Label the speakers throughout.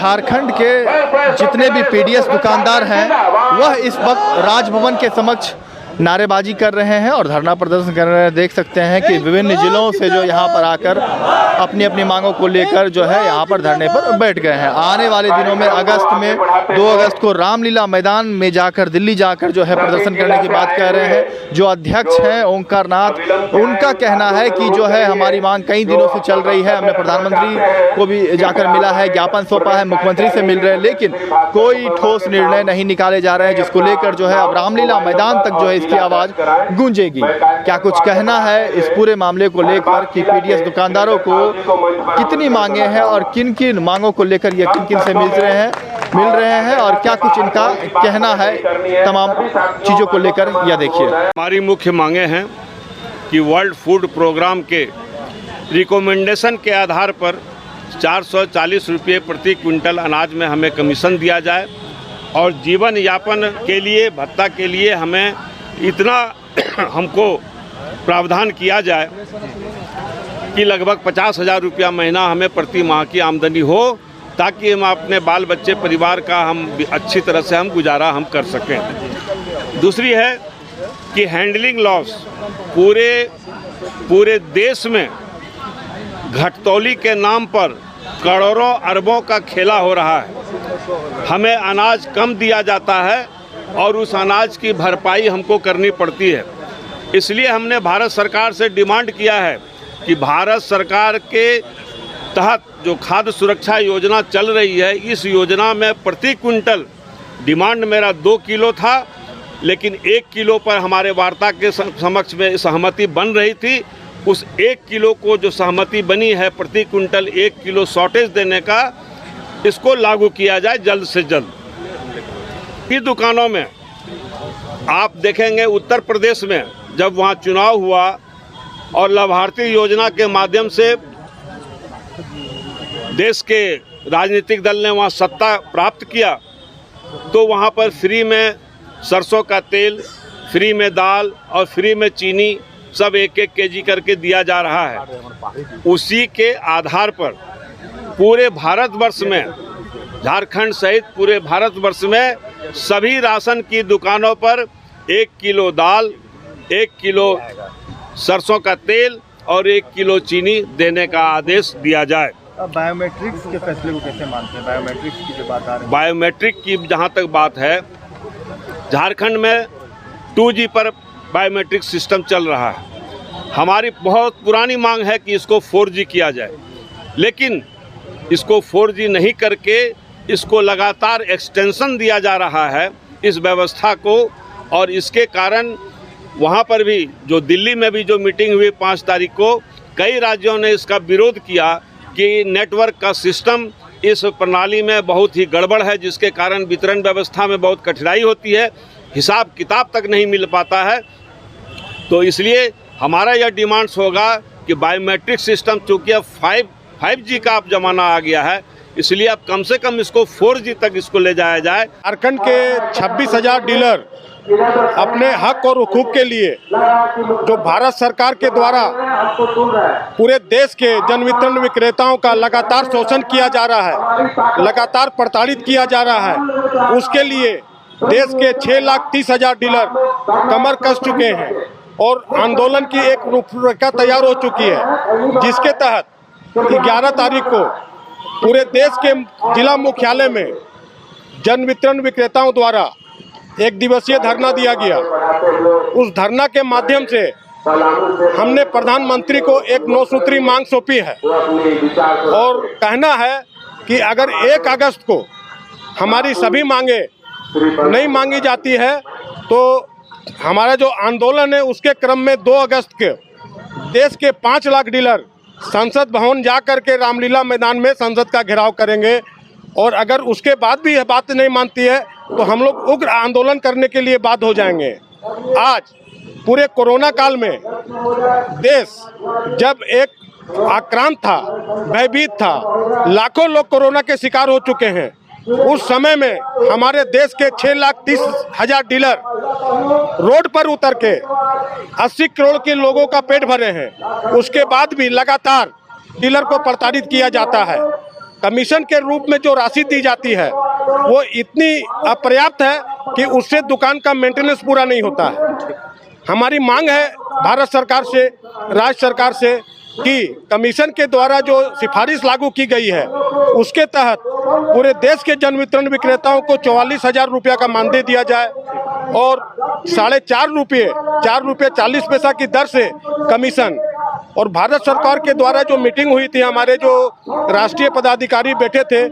Speaker 1: झारखंड के जितने भी पीडीएस दुकानदार हैं वह इस वक्त राजभवन के समक्ष नारेबाजी कर रहे हैं और धरना प्रदर्शन कर रहे हैं। देख सकते हैं कि विभिन्न जिलों से जो यहाँ पर आकर अपनी अपनी मांगों को लेकर जो है यहाँ पर धरने पर बैठ गए हैं। आने वाले दिनों में अगस्त में 2 अगस्त को रामलीला मैदान में जाकर दिल्ली जाकर जो है प्रदर्शन करने की बात कह रहे हैं। जो अध्यक्ष हैं ओंकार नाथ, उनका कहना है कि जो है हमारी मांग कई दिनों से चल रही है। हमने प्रधानमंत्री को भी जाकर मिला है, ज्ञापन सौंपा है, मुख्यमंत्री से मिल रहे हैं, लेकिन कोई ठोस निर्णय नहीं निकाले जा रहे हैं, जिसको लेकर जो है अब रामलीला मैदान तक जो है की आवाज गूंजेगी। क्या कुछ कहना है इस पूरे मामले को लेकर कि पीडीएस दुकानदारों को कितनी मांगे हैं और किन किन मांगों को लेकर ये किन किन से मिल रहे हैं और क्या कुछ इनका कहना है तमाम चीजों को लेकर, यह देखिए।
Speaker 2: हमारी मुख्य मांगे हैं कि वर्ल्ड फूड प्रोग्राम के रिकमेंडेशन के आधार पर 440 रुपये प्रति क्विंटल अनाज में हमें कमीशन दिया जाए और जीवन यापन के लिए भत्ता के लिए हमें इतना हमको प्रावधान किया जाए कि लगभग 50,000 रुपया महीना हमें प्रति माह की आमदनी हो, ताकि हम अपने बाल बच्चे परिवार का हम अच्छी तरह से गुजारा कर सकें। दूसरी है कि हैंडलिंग लॉस पूरे देश में घटतौली के नाम पर करोड़ों अरबों का खेला हो रहा है। हमें अनाज कम दिया जाता है और उस अनाज की भरपाई हमको करनी पड़ती है। इसलिए हमने भारत सरकार से डिमांड किया है कि भारत सरकार के तहत जो खाद्य सुरक्षा योजना चल रही है, इस योजना में प्रति क्विंटल डिमांड मेरा 2 किलो था, लेकिन 1 किलो पर हमारे वार्ता के समक्ष में सहमति बन रही थी। उस 1 किलो को जो सहमति बनी है प्रति क्विंटल 1 किलो शॉर्टेज देने का, इसको लागू किया जाए जल्द से जल्द। इस दुकानों में आप देखेंगे उत्तर प्रदेश में जब वहाँ चुनाव हुआ और लाभार्थी योजना के माध्यम से देश के राजनीतिक दल ने वहाँ सत्ता प्राप्त किया, तो वहाँ पर फ्री में सरसों का तेल, फ्री में दाल और फ्री में चीनी सब 1-1 केजी करके दिया जा रहा है। उसी के आधार पर पूरे भारतवर्ष में, झारखंड सहित पूरे भारतवर्ष में सभी राशन की दुकानों पर 1 किलो दाल, 1 किलो सरसों का तेल और 1 किलो चीनी देने का आदेश दिया जाए।
Speaker 1: बायोमेट्रिक्स के फैसले को कैसे मानते हैं? बायोमेट्रिक्स की जो बात आ रही है,
Speaker 2: बायोमेट्रिक की जहां तक बात है, झारखंड में 2G पर बायोमेट्रिक सिस्टम चल रहा है। हमारी बहुत पुरानी मांग है कि इसको 4G किया जाए, लेकिन इसको 4G नहीं करके इसको लगातार एक्सटेंशन दिया जा रहा है इस व्यवस्था को, और इसके कारण वहाँ पर भी जो दिल्ली में भी जो मीटिंग हुई 5 तारीख को, कई राज्यों ने इसका विरोध किया कि नेटवर्क का सिस्टम इस प्रणाली में बहुत ही गड़बड़ है, जिसके कारण वितरण व्यवस्था में बहुत कठिनाई होती है, हिसाब किताब तक नहीं मिल पाता है। तो इसलिए हमारा यह डिमांड्स होगा कि बायोमेट्रिक सिस्टम, चूँकि अब 5G का अब ज़माना आ गया है, इसलिए अब कम से कम इसको 4G तक इसको ले जाया जाए।
Speaker 3: झारखंड के 26,000 डीलर अपने हक और हुकूक के लिए जो भारत सरकार के द्वारा पूरे देश के जन वितरण विक्रेताओं का लगातार शोषण किया जा रहा है, लगातार प्रताड़ित किया जा रहा है, उसके लिए देश के 6,30,000 डीलर कमर कस चुके हैं और आंदोलन की एक रूपरेखा तैयार हो चुकी है, जिसके तहत 11 तारीख को पूरे देश के जिला मुख्यालय में जन वितरण विक्रेताओं द्वारा 1 दिवसीय धरना दिया गया। उस धरना के माध्यम से हमने प्रधानमंत्री को एक 9 सूत्री मांग सौंपी है और कहना है कि अगर 1 अगस्त को हमारी सभी मांगे नहीं मांगी जाती है, तो हमारा जो आंदोलन है उसके क्रम में 2 अगस्त के देश के 5 लाख डीलर संसद भवन जा कर के रामलीला मैदान में संसद का घेराव करेंगे। और अगर उसके बाद भी यह बात नहीं मानती है तो हम लोग उग्र आंदोलन करने के लिए बाध्य हो जाएंगे। आज पूरे कोरोना काल में देश जब एक आक्रांत था, भयभीत था, लाखों लोग कोरोना के शिकार हो चुके हैं, उस समय में हमारे देश के 6,30,000 डीलर रोड पर उतर के 80 करोड़ के लोगों का पेट भरे हैं। उसके बाद भी लगातार डीलर को प्रताड़ित किया जाता है। कमीशन के रूप में जो राशि दी जाती है वो इतनी अपर्याप्त है कि उससे दुकान का मेंटेनेंस पूरा नहीं होता है। हमारी मांग है भारत सरकार से, राज्य सरकार से कि कमीशन के द्वारा जो सिफारिश लागू की गई है उसके तहत पूरे देश के जन वितरण विक्रेताओं को 44,000 रुपया का मानदेय दिया जाए और 4.5 रुपये 40 पैसा की दर से कमीशन। और भारत सरकार के द्वारा जो मीटिंग हुई थी, हमारे जो राष्ट्रीय पदाधिकारी बैठे थे,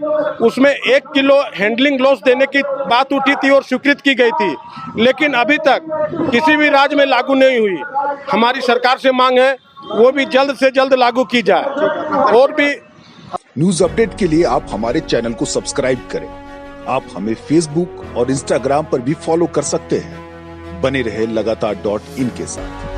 Speaker 3: उसमें 1 किलो हैंडलिंग लॉस देने की बात उठी थी और स्वीकृत की गई थी, लेकिन अभी तक किसी भी राज्य में लागू नहीं हुई। हमारी सरकार से मांग है वो भी जल्द से जल्द लागू की जाए। और भी
Speaker 4: न्यूज अपडेट के लिए आप हमारे चैनल को सब्सक्राइब करें। आप हमें फेसबुक और इंस्टाग्राम पर भी फॉलो कर सकते हैं। बने रहे लगातार .in के साथ।